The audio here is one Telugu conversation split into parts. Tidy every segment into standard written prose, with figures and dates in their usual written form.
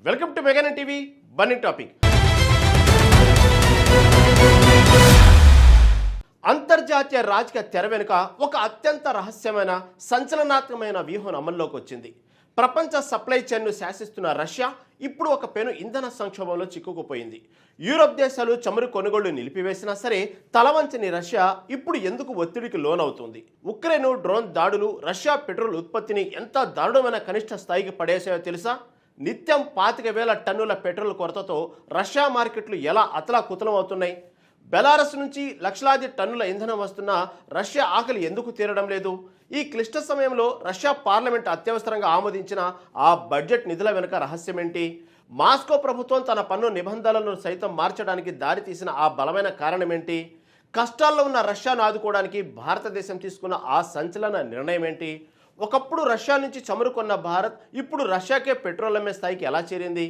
వెల్కమ్ టు మెగానన్ టీవీ బర్నింగ్ టాపిక్. అంతర్జాతీయ రాజకీయ తెర వెనుక ఒక అత్యంత రహస్యమైన సంచలనాత్మకమైన వ్యూహం అమల్లోకి వచ్చింది. ప్రపంచ సప్లై చైన్ను శాసిస్తున్న రష్యా ఇప్పుడు ఒక పెను ఇంధన సంక్షోభంలో చిక్కుకుపోయింది. యూరోప్ దేశాలు చమురు కొనుగోళ్లు నిలిపివేసినా సరే తలవంచని రష్యా ఇప్పుడు ఎందుకు ఒత్తిడికి లోనవుతుంది? ఉక్రెయిన్ డ్రోన్ దాడులు రష్యా పెట్రోల్ ఉత్పత్తిని ఎంత దారుణమైన కనిష్ట స్థాయికి పడేసాయో తెలుసా? నిత్యం 25,000 టన్నుల పెట్రోల్ కొరతతో రష్యా మార్కెట్లు ఎలా అతలాకుతలం అవుతున్నాయి? బెలారస్ నుంచి లక్షలాది టన్నుల ఇంధనం వస్తున్నా రష్యా ఆకలి ఎందుకు తీరడం లేదు? ఈ క్లిష్ట సమయంలో రష్యా పార్లమెంట్ అత్యవసరంగా ఆమోదించిన ఆ బడ్జెట్ నిధుల వెనుక రహస్యమేంటి? మాస్కో ప్రభుత్వం తన పన్ను నిబంధనలను సైతం మార్చడానికి దారితీసిన ఆ బలమైన కారణమేంటి? కష్టాల్లో ఉన్న రష్యాను ఆదుకోవడానికి భారతదేశం తీసుకున్న ఆ సంచలన నిర్ణయం ఏంటి? ఒకప్పుడు రష్యా నుంచి చమురు కొన్న భారత్ ఇప్పుడు రష్యాకే పెట్రోల్ అమ్మే స్థాయికి ఎలా చేరింది?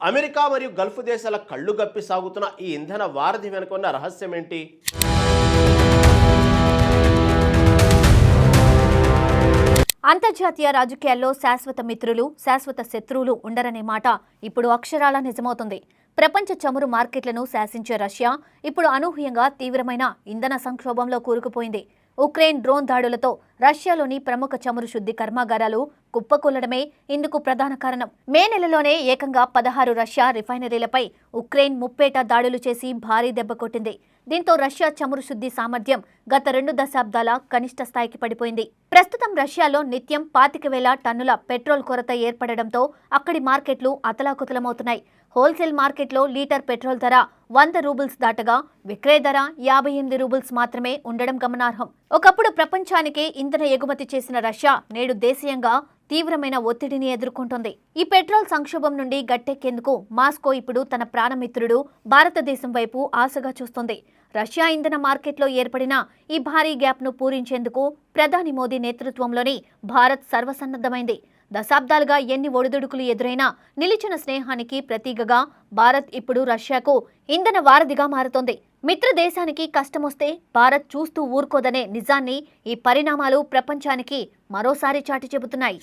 అమెరికా మరియు గల్ఫ్ దేశాల కళ్ళు గప్పి సాగుతున్న ఈ ఇంధన వారధి వెనుక ఉన్న రహస్యం ఏంటి? అంతర్జాతీయ రాజకీయాల్లో శాశ్వత మిత్రులు, శాశ్వత శత్రువులు ఉండరనే మాట ఇప్పుడు అక్షరాల నిజమవుతుంది. ప్రపంచ చమురు మార్కెట్లను శాసించే రష్యా ఇప్పుడు అనూహ్యంగా తీవ్రమైన ఇంధన సంక్షోభంలో కూరుకుపోయింది. ఉక్రెయిన్ డ్రోన్ దాడులతో రష్యాలోని ప్రముఖ చమురు శుద్ధి కర్మాగారాలు కుప్పకూలడమే ఇందుకు ప్రధాన కారణం. మే నెలలోనే ఏకంగా 16 రష్యా రిఫైనరీలపై ఉక్రెయిన్ ముప్పేట దాడులు చేసి భారీ దెబ్బ కొట్టింది. దీంతో రష్యా చమురు శుద్ధి సామర్థ్యం గత 2 దశాబ్దాల కనిష్ట స్థాయికి పడిపోయింది. ప్రస్తుతం రష్యాలో నిత్యం 25,000 టన్నుల పెట్రోల్ కొరత ఏర్పడడంతో అక్కడి మార్కెట్లు అతలాకుతలమవుతున్నాయి. హోల్సేల్ మార్కెట్లో లీటర్ పెట్రోల్ ధర 100 రూబుల్స్ దాటగా విక్రయ ధర 58 రూబుల్స్ మాత్రమే ఉండడం గమనార్హం. ఒకప్పుడు ప్రపంచానికే ఇంధన ఎగుమతి చేసిన రష్యా నేడు దేశీయంగా తీవ్రమైన ఒత్తిడిని ఎదుర్కొంటోంది. ఈ పెట్రోల్ సంక్షోభం నుండి గట్టెక్కేందుకు మాస్కో ఇప్పుడు తన ప్రాణమిత్రుడు భారతదేశం వైపు ఆశగా చూస్తోంది. రష్యా ఇంధన మార్కెట్లో ఏర్పడిన ఈ భారీ గ్యాప్ను పూరించేందుకు ప్రధాని మోదీ నేతృత్వంలోని భారత్ సర్వసన్నద్ధమైంది. దశాబ్దాలుగా ఎన్ని ఒడిదుడుకులు ఎదురైనా నిలిచిన స్నేహానికి ప్రతీకగా భారత్ ఇప్పుడు రష్యాకు ఇంధన వారధిగా మారుతోంది. మిత్ర దేశానికి కష్టమొస్తే భారత్ చూస్తూ ఊరుకోదనే నిజాన్ని ఈ పరిణామాలు ప్రపంచానికి మరోసారి చాటి చెబుతున్నాయి.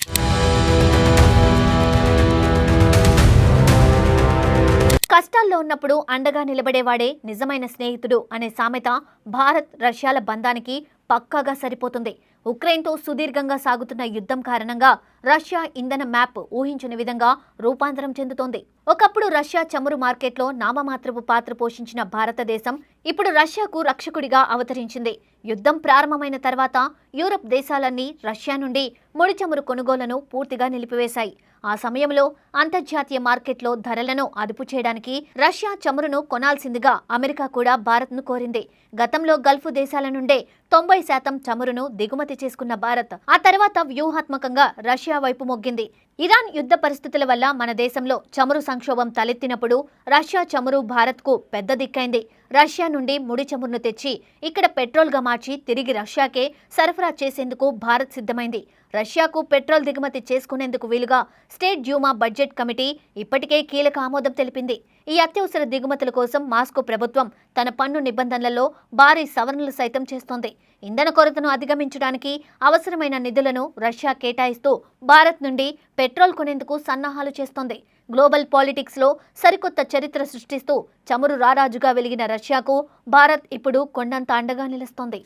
కష్టాల్లో ఉన్నప్పుడు అండగా నిలబడేవాడే నిజమైన స్నేహితుడు అనే సామెత భారత్ రష్యాల బంధానికి పక్కాగా సరిపోతుంది. ఉక్రెయిన్తో సుదీర్ఘంగా సాగుతున్న యుద్ధం కారణంగా రష్యా ఇంధన మ్యాప్ ఊహించని విధంగా రూపాంతరం చెందుతోంది. ఒకప్పుడు రష్యా చమురు మార్కెట్లో నామమాత్రపు పాత్ర పోషించిన భారతదేశం ఇప్పుడు రష్యాకు రక్షకుడిగా అవతరించింది. యుద్ధం ప్రారంభమైన తర్వాత యూరప్ దేశాలన్నీ రష్యా నుండి ముడి చమురు కొనుగోలను పూర్తిగా నిలిపివేశాయి. ఆ సమయంలో అంతర్జాతీయ మార్కెట్లో ధరలను అదుపు చేయడానికి రష్యా చమురును కొనాల్సిందిగా అమెరికా కూడా భారత్ను కోరింది. గతంలో గల్ఫ్ దేశాల నుండే 90% చమురును దిగుమతి చేసుకున్న భారత్ ఆ తర్వాత వ్యూహాత్మకంగా రష్యా వైపు మొగ్గింది. ఇరాన్ యుద్ధ పరిస్థితుల వల్ల మన దేశంలో చమురు సంక్షోభం తలెత్తినప్పుడు రష్యా చమురు భారత్కు పెద్ద దిక్కైంది. రష్యా నుండి ముడి చమురును తెచ్చి ఇక్కడ పెట్రోల్గా మార్చి తిరిగి రష్యాకే సరఫరా చేసేందుకు భారత్ సిద్ధమైంది. రష్యాకు పెట్రోల్ దిగుమతి చేసుకునేందుకు వీలుగా స్టేట్ డ్యూమా బడ్జెట్ కమిటీ ఇప్పటికే కీలక ఆమోదం తెలిపింది. ఈ అత్యవసర దిగుమతుల కోసం మాస్కో ప్రభుత్వం తన పన్ను నిబంధనలలో భారీ సవరణలు సైతం చేస్తోంది. ఇంధన కొరతను అధిగమించడానికి అవసరమైన నిధులను రష్యా కేటాయిస్తూ భారత్ నుండి పెట్రోల్ కొనేందుకు సన్నాహాలు చేస్తోంది. గ్లోబల్ పాలిటిక్స్లో సరికొత్త చరిత్ర సృష్టిస్తూ చమురు రారాజుగా వెలిగిన రష్యాకు భారత్ ఇప్పుడు కొండంత అండగా నిలుస్తోంది.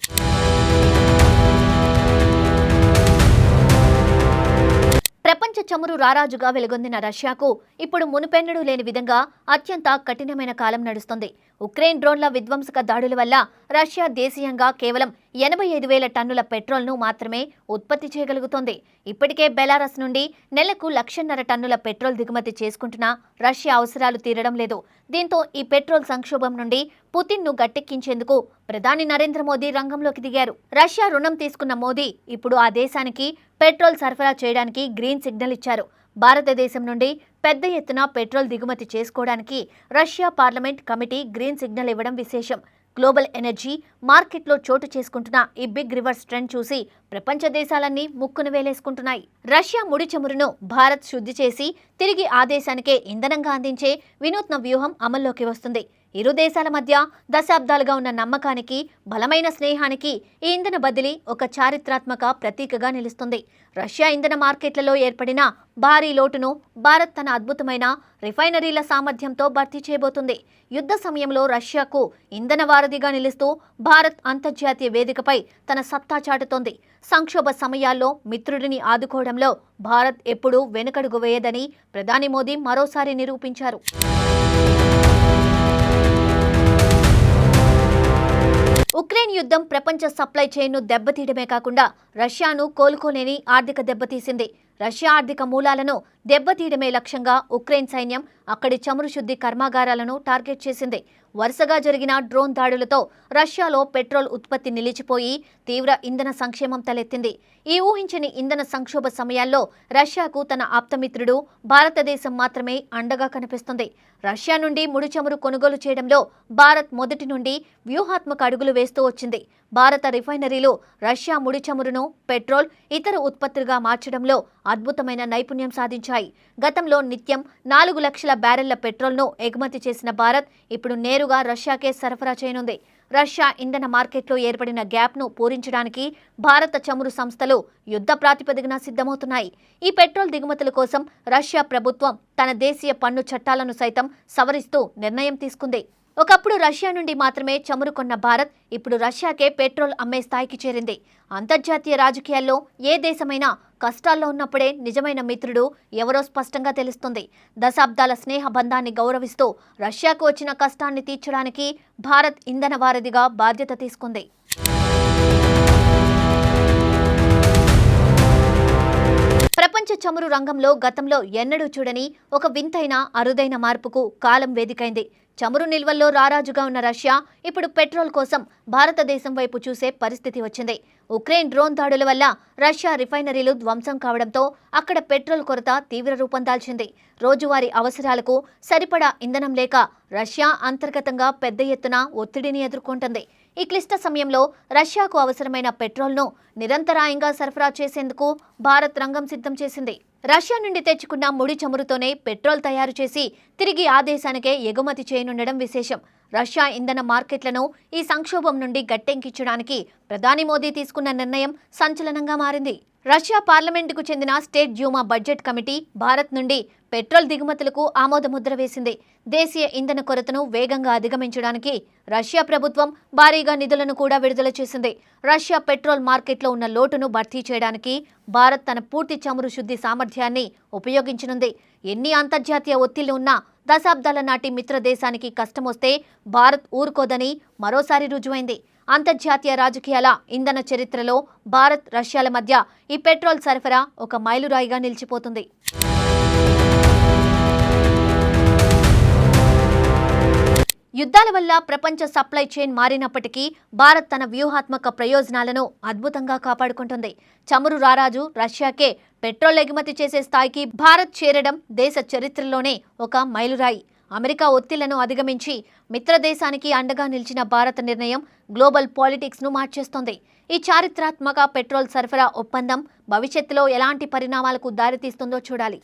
ప్రపంచ చమురు రారాజుగా వెలుగొందిన రష్యాకు ఇప్పుడు మునుపెన్నడూ లేని విధంగా అత్యంత కఠినమైన కాలం నడుస్తోంది. ఉక్రెయిన్ డ్రోన్ల విధ్వంసక దాడుల వల్ల రష్యా దేశీయంగా కేవలం 85,000 టన్నుల పెట్రోల్ను మాత్రమే ఉత్పత్తి చేయగలుగుతోంది. ఇప్పటికే బెలారస్ నుండి నెలకు 1,50,000 టన్నుల పెట్రోల్ దిగుమతి చేసుకుంటున్నా రష్యా అవసరాలు తీరడం లేదు. దీంతో ఈ పెట్రోల్ సంక్షోభం నుండి పుతిన్ను గట్టెక్కించేందుకు ప్రధాని నరేంద్ర మోదీ రంగంలోకి దిగారు. రష్యా రుణం తీసుకున్న మోదీ ఇప్పుడు ఆ దేశానికి పెట్రోల్ సరఫరా చేయడానికి గ్రీన్ సిగ్నల్ ఇచ్చారు. భారతదేశం నుండి పెద్ద ఎత్తున పెట్రోల్ దిగుమతి చేసుకోవడానికి Russia parliament committee green signal ఇవ్వడం విశేషం. గ్లోబల్ ఎనర్జీ మార్కెట్లో చోటు చేసుకుంటున్న ఈ బిగ్ రివర్స్ ట్రెండ్ చూసి ప్రపంచ దేశాలన్నీ ముక్కును వేలేసుకుంటున్నాయి. రష్యా ముడి చమురును భారత్ శుద్ధి చేసి తిరిగి ఆ దేశానికే ఇంధనంగా అందించే వినూత్న వ్యూహం అమల్లోకి వస్తుంది. ఇరు దేశాల మధ్య దశాబ్దాలుగా ఉన్న నమ్మకానికి, బలమైన స్నేహానికి ఈ ఇంధన బదిలీ ఒక చారిత్రాత్మక ప్రతీకగా నిలుస్తుంది. రష్యా ఇంధన మార్కెట్లలో ఏర్పడిన భారీ లోటును భారత్ తన అద్భుతమైన రిఫైనరీల సామర్థ్యంతో భర్తీ చేయబోతుంది. యుద్ధ సమయంలో రష్యాకు ఇంధన వారధిగా నిలుస్తూ భారత్ అంతర్జాతీయ వేదికపై తన సత్తా చాటుతోంది. సంక్షోభ సమయాల్లో మిత్రుడిని ఆదుకోవడంలో భారత్ ఎప్పుడూ వెనుకడుగు వేయదని ప్రధాని మోదీ మరోసారి నిరూపించారు. ఉక్రెయిన్ యుద్ధం ప్రపంచ సప్లై చైన్ను దెబ్బతీయడమే కాకుండా రష్యాను కోలుకోలేని ఆర్థిక దెబ్బతీసింది. రష్యా ఆర్థిక మూలాలను దెబ్బతీయడమే లక్ష్యంగా ఉక్రెయిన్ సైన్యం అక్కడి చమురు శుద్ధి కర్మాగారాలను టార్గెట్ చేసింది. వరుసగా జరిగిన డ్రోన్ దాడులతో రష్యాలో పెట్రోల్ ఉత్పత్తి నిలిచిపోయి తీవ్ర ఇంధన సంక్షేమం తలెత్తింది. ఈ ఊహించని ఇంధన సంక్షోభ సమయాల్లో రష్యాకు తన ఆప్తమిత్రుడు భారతదేశం మాత్రమే అండగా కనిపిస్తుంది. రష్యా నుండి ముడి చమురు కొనుగోలు చేయడంలో భారత్ మొదటి నుండి వ్యూహాత్మక అడుగులు వేస్తూ వచ్చింది. భారత రిఫైనరీలు రష్యా ముడి చమురును పెట్రోల్, ఇతర ఉత్పత్తులుగా మార్చడంలో అద్భుతమైన నైపుణ్యం సాధించాయి. గతంలో నిత్యం 4 లక్షల బ్యారెళ్ల పెట్రోల్ను ఎగుమతి చేసిన భారత్ ఇప్పుడు నేరుగా రష్యాకే సరఫరా చేయనుంది. రష్యా ఇంధన మార్కెట్లో ఏర్పడిన గ్యాప్ను పూరించడానికి భారత చమురు సంస్థలు యుద్ధ ప్రాతిపదికన సిద్ధమవుతున్నాయి. ఈ పెట్రోల్ దిగుమతుల కోసం రష్యా ప్రభుత్వం తన దేశీయ పన్ను చట్టాలను సైతం సవరిస్తూ నిర్ణయం తీసుకుంది. ఒకప్పుడు రష్యా నుండి మాత్రమే చమురు కొన్న భారత్ ఇప్పుడు రష్యాకే పెట్రోల్ అమ్మే స్థాయికి చేరింది. అంతర్జాతీయ రాజకీయాల్లో ఏ దేశమైనా కష్టాల్లో ఉన్నప్పుడే నిజమైన మిత్రుడు ఎవరో స్పష్టంగా తెలుస్తుంది. దశాబ్దాల స్నేహ బంధాన్ని గౌరవిస్తూ రష్యాకు వచ్చిన కష్టాన్ని తీర్చడానికి భారత్ ఇంధన వారధిగా బాధ్యత తీసుకుంది. ప్రపంచ చమురు రంగంలో గతంలో ఎన్నడూ చూడని ఒక వింతైన అరుదైన మార్పుకు కాలం వేదికైంది. చమురు నిల్వల్లో రారాజుగా ఉన్న రష్యా ఇప్పుడు పెట్రోల్ కోసం భారతదేశం వైపు చూసే పరిస్థితి వచ్చింది. ఉక్రెయిన్ డ్రోన్ దాడుల వల్ల రష్యా రిఫైనరీలు ధ్వంసం కావడంతో అక్కడ పెట్రోల్ కొరత తీవ్ర రూపం దాల్చింది. రోజువారీ అవసరాలకు సరిపడా ఇంధనం లేక రష్యా అంతర్గతంగా పెద్ద ఎత్తున ఒత్తిడిని ఎదుర్కొంటుంది. ఈ క్లిష్ట సమయంలో రష్యాకు అవసరమైన పెట్రోల్ను నిరంతరాయంగా సరఫరా చేసేందుకు భారత్ రంగం సిద్ధం చేసింది. రష్యా నుండి తెచ్చుకున్న ముడి చమురుతోనే పెట్రోల్ తయారు చేసి తిరిగి ఆ దేశానికే ఎగుమతి చేయనుండడం విశేషం. రష్యా ఇంధన మార్కెట్లను ఈ సంక్షోభం నుండి గట్టెంకించడానికి ప్రధాని మోదీ తీసుకున్న నిర్ణయం సంచలనంగా మారింది. రష్యా పార్లమెంటుకు చెందిన state Duma budget committee Bharat నుండి పెట్రోల్ దిగుమతులకు ఆమోదముద్ర వేసింది. దేశీయ ఇంధన కొరతను వేగంగా అధిగమించడానికి రష్యా ప్రభుత్వం భారీగా నిధులను కూడా విడుదల చేసింది. రష్యా పెట్రోల్ మార్కెట్లో ఉన్న లోటును భర్తీ చేయడానికి భారత్ తన పూర్తి చమురు శుద్ధి సామర్థ్యాన్ని ఉపయోగించనుంది. ఎన్ని అంతర్జాతీయ ఒత్తిళ్లు ఉన్నా దశాబ్దాల నాటి మిత్ర దేశానికి కష్టమొస్తే భారత్ ఊరుకోదని మరోసారి రుజువైంది. అంతర్జాతీయ రాజకీయాల ఇంధన చరిత్రలో భారత్, రష్యాల మధ్య ఈ పెట్రోల్ సరఫరా ఒక మైలురాయిగా నిలిచిపోతుంది. యుద్ధాల వల్ల ప్రపంచ సప్లై చైన్ మారినప్పటికీ భారత్ తన వ్యూహాత్మక ప్రయోజనాలను అద్భుతంగా కాపాడుకుంటుంది. చమురు రారాజు రష్యాకే పెట్రోల్ ఎగుమతి చేసే స్థాయికి భారత్ చేరడం దేశ చరిత్రలోనే ఒక మైలురాయి. అమెరికా ఒత్తిళ్లను అధిగమించి మిత్రదేశానికి అండగా నిలిచిన భారత నిర్ణయం గ్లోబల్ పాలిటిక్స్ను మార్చేస్తోంది. ఈ చారిత్రాత్మక పెట్రోల్ సరఫరా ఒప్పందం భవిష్యత్తులో ఎలాంటి పరిణామాలకు దారితీస్తుందో చూడాలి.